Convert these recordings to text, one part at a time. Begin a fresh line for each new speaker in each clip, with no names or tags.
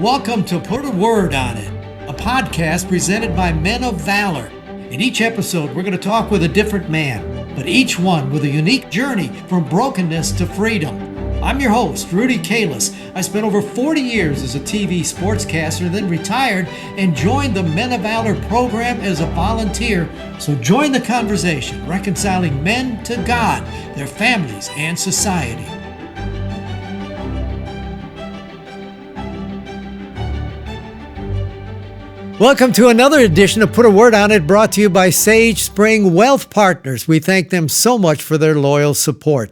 Welcome to Put a Word on It, a podcast presented by Men of Valor. In each episode, we're going to talk with a different man, but each one with a unique journey from brokenness to freedom. I'm your host, Rudy. I spent over 40 years as a TV sportscaster, then retired and joined the Men of Valor program as a volunteer. So join the conversation, reconciling men to God, their families, and society. Welcome to another edition of Put a Word on It, brought to you by Sage Spring Wealth Partners. We thank them so much for their loyal support.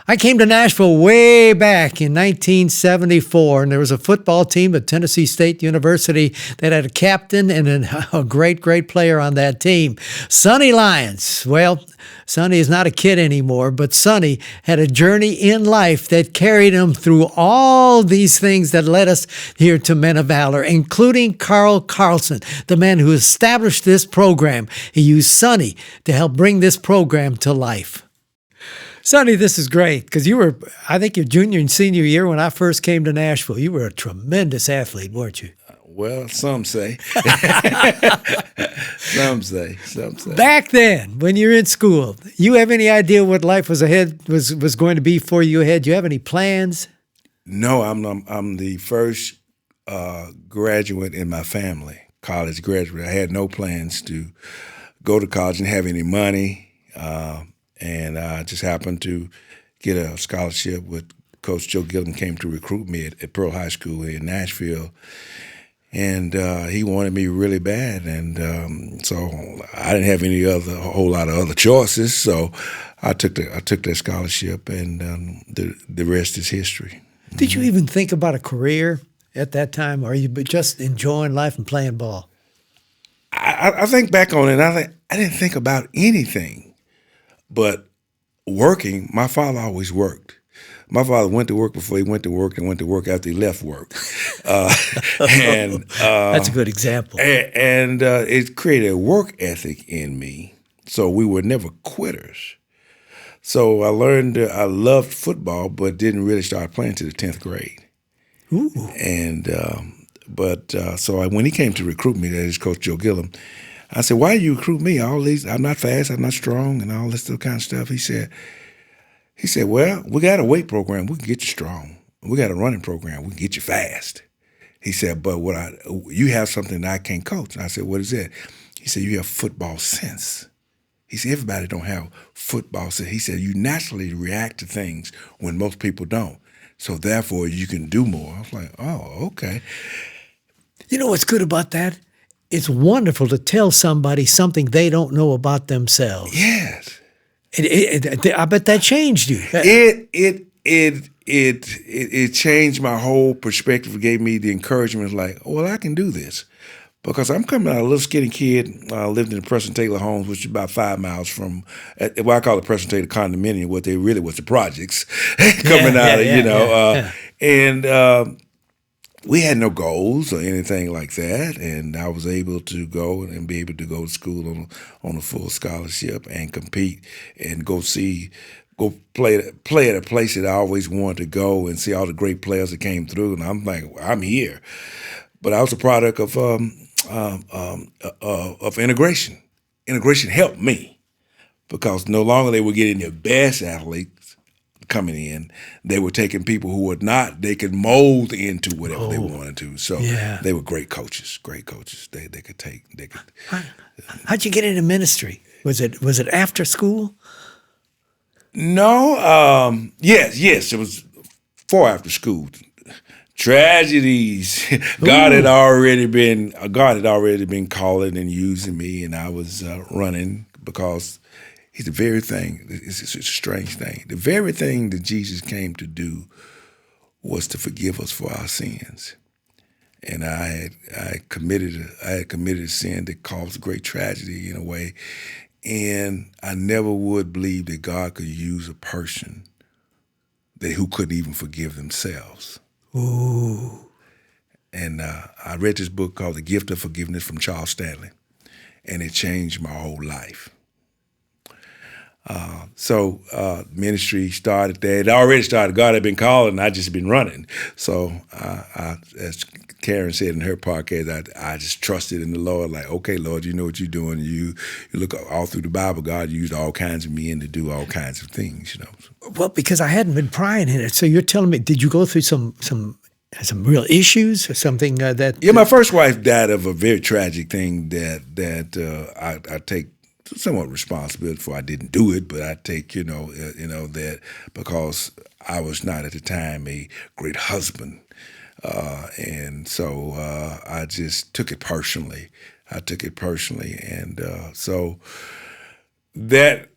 I came to Nashville way back in 1974, and there was a football team at Tennessee State University that had a captain and a great player on that team, Sonny Lyons. Well, Sonny is not a kid anymore, but Sonny had a journey in life that carried him through all these things that led us here to Men of Valor, including Carl Carlson, the man who established this program. He used Sonny to help bring this program to life. Sonny, this is great because you were, I think, your junior and senior year when I first came to Nashville. You were a tremendous athlete, weren't you?
Well, some say. Some say.
Back then, when you were in school, you have any idea what life was going to be for you ahead? Do you have any plans?
No, I'm the first graduate in my family, college graduate. I had no plans to go to college and have any money. And I just happened to get a scholarship with Coach Joe Gillum came to recruit me at Pearl High School here in Nashville. And he wanted me really bad. And so I didn't have a whole lot of other choices. So I took that scholarship, and the rest is history.
Did you even think about a career at that time, or are you just enjoying life and playing ball?
I think back on it, I didn't think about anything. But working, my father always worked. My father went to work before he went to work and went to work after he left work.
That's a good example.
And it created a work ethic in me. So we were never quitters. So I learned I loved football, but didn't really start playing till the 10th grade.
Ooh.
And so when he came to recruit me, that is Coach Joe Gillum, I said, "Why do you recruit me? I'm not fast, I'm not strong, and all this kind of stuff." He said, "Well, we got a weight program, we can get you strong. We got a running program, we can get you fast." He said, "But you have something that I can't coach." And I said, "What is that?" He said, "You have football sense." He said, "Everybody don't have football sense." He said, "You naturally react to things when most people don't. So therefore, you can do more." I was like, "Oh, okay."
You know what's good about that? It's wonderful to tell somebody something they don't know about themselves.
Yes.
I bet that changed you.
It changed my whole perspective. It gave me the encouragement, like, "Oh, well, I can do this." Because I'm coming out a little skinny kid. I lived in the Preston Taylor homes, which is about 5 miles from what I call the Preston Taylor condominium, what they really was the projects coming out of, And we had no goals or anything like that, and I was able to go and be able to go to school on a full scholarship and compete and go play at a place that I always wanted to go and see all the great players that came through. And I'm like, I'm here. But I was a product of integration. Integration helped me because no longer they were getting their best athletes coming in, they were taking people who were not, they could mold into whatever they wanted to. So they were great coaches. They could.
How'd you get into ministry? Was it after school?
No, yes, it was for after school. Tragedies. God had already been calling and using me, and I was running because He's the very thing, it's a strange thing. The very thing that Jesus came to do was to forgive us for our sins. And I had committed a sin that caused great tragedy in a way. And I never would believe that God could use a person who couldn't even forgive themselves.
Ooh.
And I read this book called The Gift of Forgiveness from Charles Stanley, and it changed my whole life. So ministry started there. It already started. God had been calling, and I just been running. So as Karen said in her podcast, I just trusted in the Lord. Like, okay, Lord, you know what you're doing. You look all through the Bible. God used all kinds of men to do all kinds of things.
Well, because I hadn't been prying in it, so you're telling me, did you go through some real issues or something that?
Yeah, my first wife died of a very tragic thing that I take somewhat responsibility for. I didn't do it, but I take that because I was not at the time a great husband, and so I just took it personally. And so that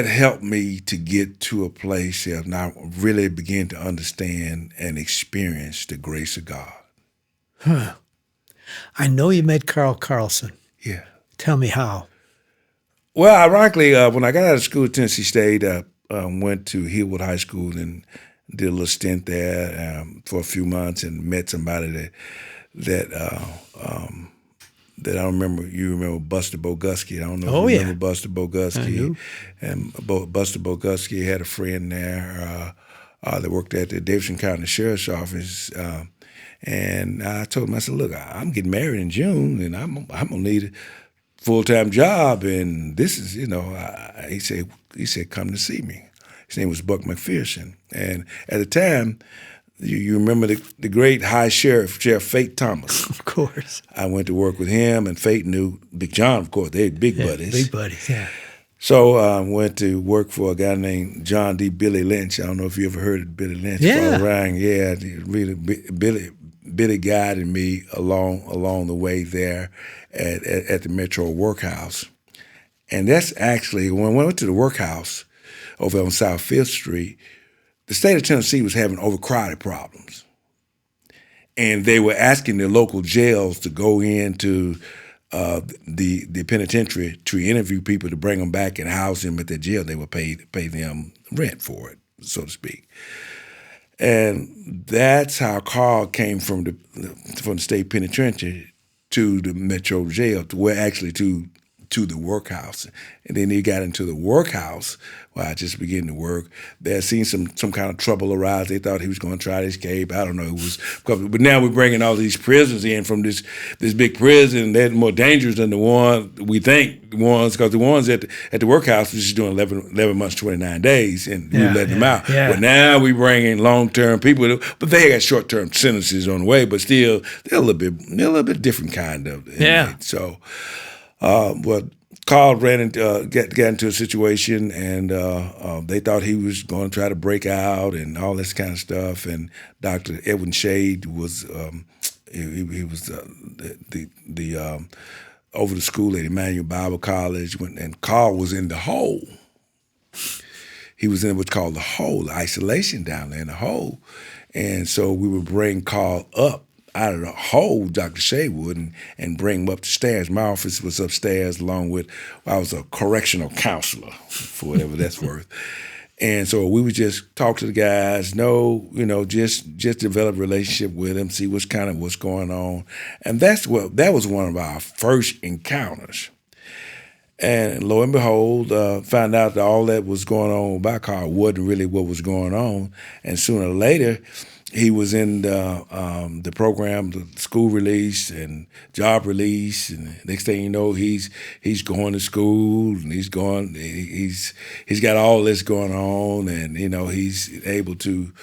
helped me to get to a place where I really begin to understand and experience the grace of God.
Huh. I know you met Carl Carlson.
Yeah.
Tell me how.
Well, ironically, when I got out of school at Tennessee State, I went to Hillwood High School and did a little stint there for a few months and met somebody that I remember. You remember Buster Boguski? I don't know if you remember Buster Boguski.
I do.
And Buster Boguski had a friend there that worked at the Davidson County Sheriff's Office. And I told him, I said, look, I'm getting married in June, and I'm gonna need a full-time job, and this is, he said, come to see me. His name was Buck McPherson, and at the time, you remember the great High Sheriff Fate Thomas.
Of course.
I went to work with him, and Fate knew Big John, of course. They were big buddies.
Big buddies, yeah.
So I went to work for a guy named John D. Billy Lynch. I don't know if you ever heard of Billy Lynch.
Yeah.
Yeah, really, Billy guided me along the way there at the Metro Workhouse. And that's actually, when I went to the workhouse over on South Fifth Street, the state of Tennessee was having overcrowded problems. And they were asking the local jails to go into the penitentiary to interview people to bring them back and house them at their jail. They would pay them rent for it, so to speak. And that's how Carl came from the state penitentiary to the Metro jail, to the workhouse. And then he got into the workhouse where I just began to work. They had seen some kind of trouble arise. They thought he was going to try to escape. I don't know. But now we're bringing all these prisoners in from this big prison. They're more dangerous than the ones because the ones at the workhouse was just doing 11 months, 29 days, and we let them out.
Yeah.
But now we bring in long-term people, but they got short-term sentences on the way, but still they're a little bit different kind of inmate.
Yeah.
So. Well, Carl got into a situation, and they thought he was going to try to break out and all this kind of stuff. And Dr. Edwin Shade was he was the over the school at Emmanuel Bible College, and Carl was in the hole. He was in what's called the hole, the isolation down there in the hole, and so we would bring Carl up out of the hole, Dr. Shea would, and bring him up the stairs. My office was upstairs along with, I was a correctional counselor, for whatever that's worth. And so we would just talk to the guys, just develop a relationship with them, see what's going on. And that was one of our first encounters. And lo and behold, found out that all that was going on with my car wasn't really what was going on. And sooner or later, he was in the program, the school release and job release, and next thing you know, he's going to school, and he's got all this going on, and he's able to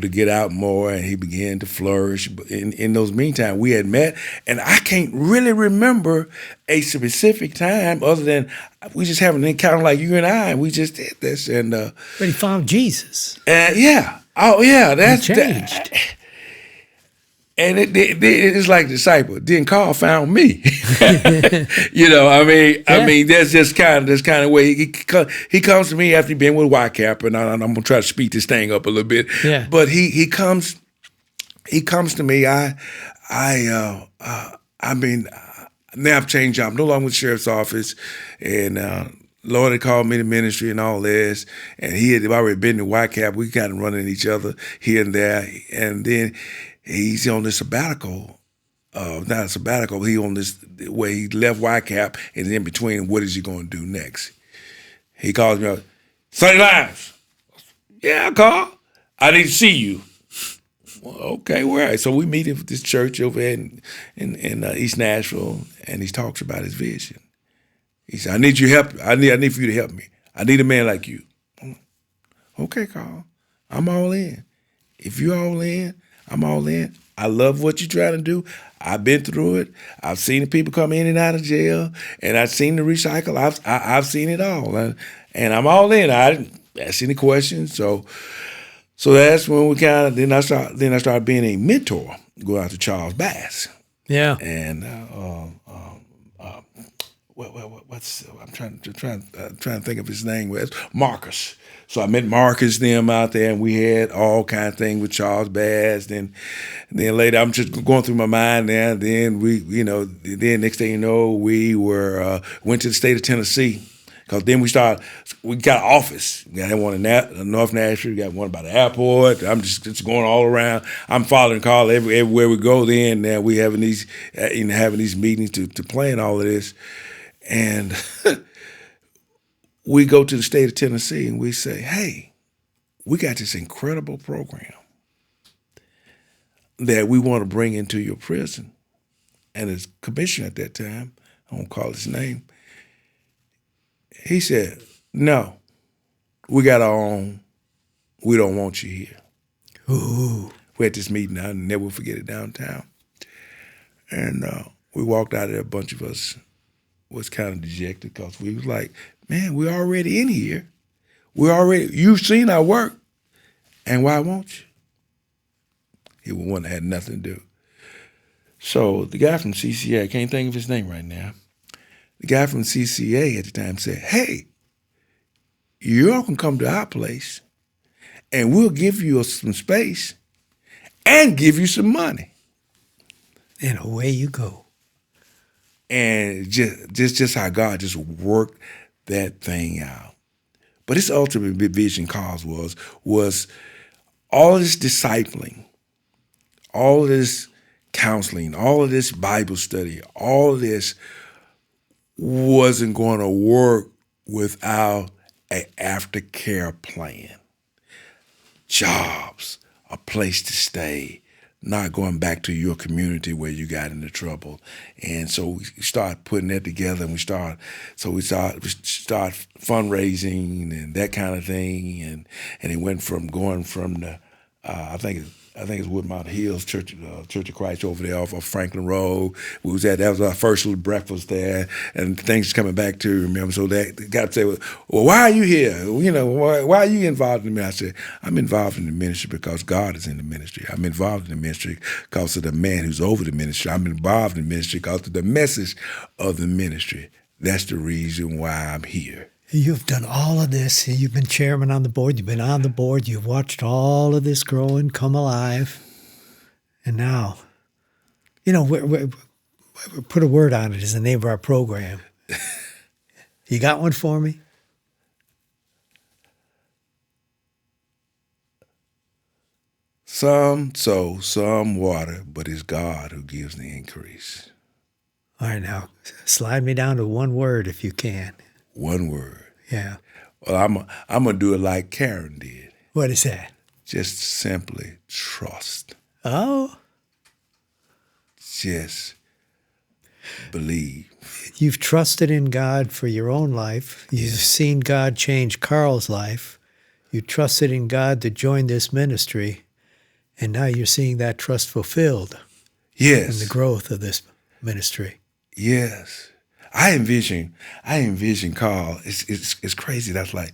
get out more, and he began to flourish. But in those meantime, we had met, and I can't really remember a specific time other than we just having an encounter like you and I, and we just did this, and
but he found Jesus.
Yeah. Oh yeah, that's
changed.
And it's like the disciple. Then Carl found me. I mean, that's just kind of way he comes to me after being with YCAP, and I'm gonna try to speed this thing up a little bit.
Yeah.
But he comes to me. Now I've changed job. I'm no longer with the sheriff's office, and Lord had called me to ministry and all this, and he had already been to YCAP. We kind of running each other here and there, and then he's on this sabbatical. Not a sabbatical, he on this where he left YCAP, and in between, what is he going to do next? He calls me up, Sonny Lyons. Yeah, Carl. I need to see you. Well, okay, where? So we meet at this church over in East Nashville, and he talks about his vision. He said, "I need your help. I need for you to help me. I need a man like you." Okay, Carl. I'm all in. If you're all in, I'm all in. I love what you're trying to do. I've been through it. I've seen the people come in and out of jail, and I've seen the recycle. I've seen it all, and I'm all in. I didn't ask any questions, so that's when we kind of then I started being a mentor, go out to Charles Bass,
Yeah.
and what's I'm trying to think of his name. It's Marcus. So I met Marcus them out there, and we had all kind of things with Charles Bass. Then later, I'm just going through my mind now. Then then next thing you know, we went to the state of Tennessee. Because then we got an office. We got one in North Nashville. We got one by the airport. I'm just going all around. I'm following Carl everywhere we go. Then now we having these meetings to plan all of this, and we go to the state of Tennessee and we say, "Hey, we got this incredible program that we want to bring into your prison." And his commissioner at that time, I won't call his name. He said, "No, we got our own. We don't want you here."
Ooh.
We had this meeting, I'll never forget it, downtown. And we walked out of there, a bunch of us was kind of dejected because we was like, man, we're already in here. You've seen our work, and why won't you? He was one that had nothing to do. So the guy from CCA, I can't think of his name right now, the guy from CCA at the time said, "Hey, you all can come to our place and we'll give you some space and give you some money."
And away you go.
And just how God just worked that thing out. But his ultimate vision, cause was all this discipling, all this counseling, all of this Bible study, all of this wasn't going to work without an aftercare plan. Jobs, a place to stay, not going back to your community where you got into trouble. And so we start putting that together, and we start fundraising and that kind of thing. And it went from going from the I think it's Woodmount Hills Church of Christ over there off of Franklin Road. That was our first little breakfast there, and things coming back to remember. So that got to say, well, why are you here? Why are you involved in the ministry? I said, I'm involved in the ministry because God is in the ministry. I'm involved in the ministry because of the man who's over the ministry. I'm involved in the ministry because of the message of the ministry. That's the reason why I'm here.
You've done all of this. You've been chairman on the board. You've been on the board. You've watched all of this grow and come alive. And now, we put a word on it is the name of our program. You got one for me?
Some sow, some water, but it's God who gives the increase.
All right, now, slide me down to one word if you can.
One word.
Yeah.
Well, I'm gonna do it like Karen did.
What is that?
Just simply trust.
Oh.
Just believe.
You've trusted in God for your own life. You've seen God change Carl's life. You trusted in God to join this ministry, and now you're seeing that trust fulfilled.
Yes.
In the growth of this ministry.
Yes. I envision Carl. It's crazy. That's like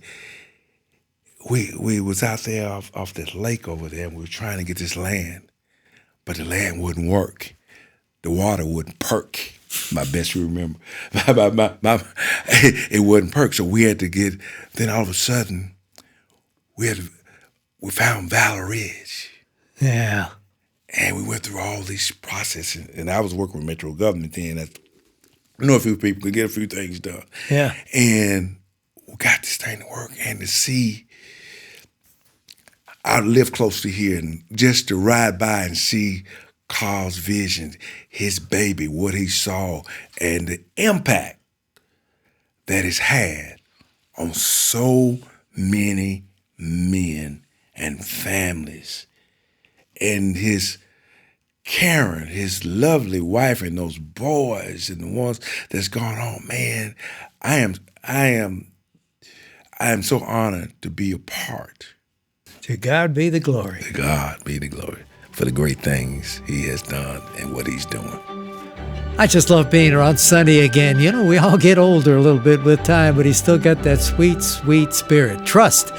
we was out there off this lake over there, and we were trying to get this land, but the land wouldn't work. The water wouldn't perk. My best remember, it wouldn't perk. So we had to get. Then all of a sudden, we found Valor Ridge.
Yeah.
And we went through all these processes, and I was working with Metro government then. I know a few people could get a few things done.
Yeah.
And we got this thing to work, and to see, I live close to here, and just to ride by and see Carl's vision, his baby, what he saw, and the impact that it's had on so many men and families. And his Karen, his lovely wife, and those boys and the ones that's gone on, man, I am so honored to be a part.
To God be the glory.
To God be the glory for the great things he has done and what he's doing.
I just love being around Sonny again. You know, we all get older a little bit with time, but he's still got that sweet, sweet spirit. Trust.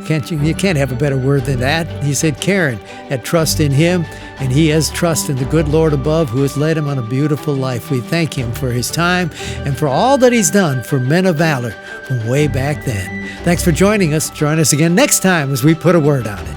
You can't have a better word than that. He said Karen had trust in him, and he has trust in the good Lord above who has led him on a beautiful life. We thank him for his time and for all that he's done for Men of Valor from way back then. Thanks for joining us. Join us again next time as we put a word on it.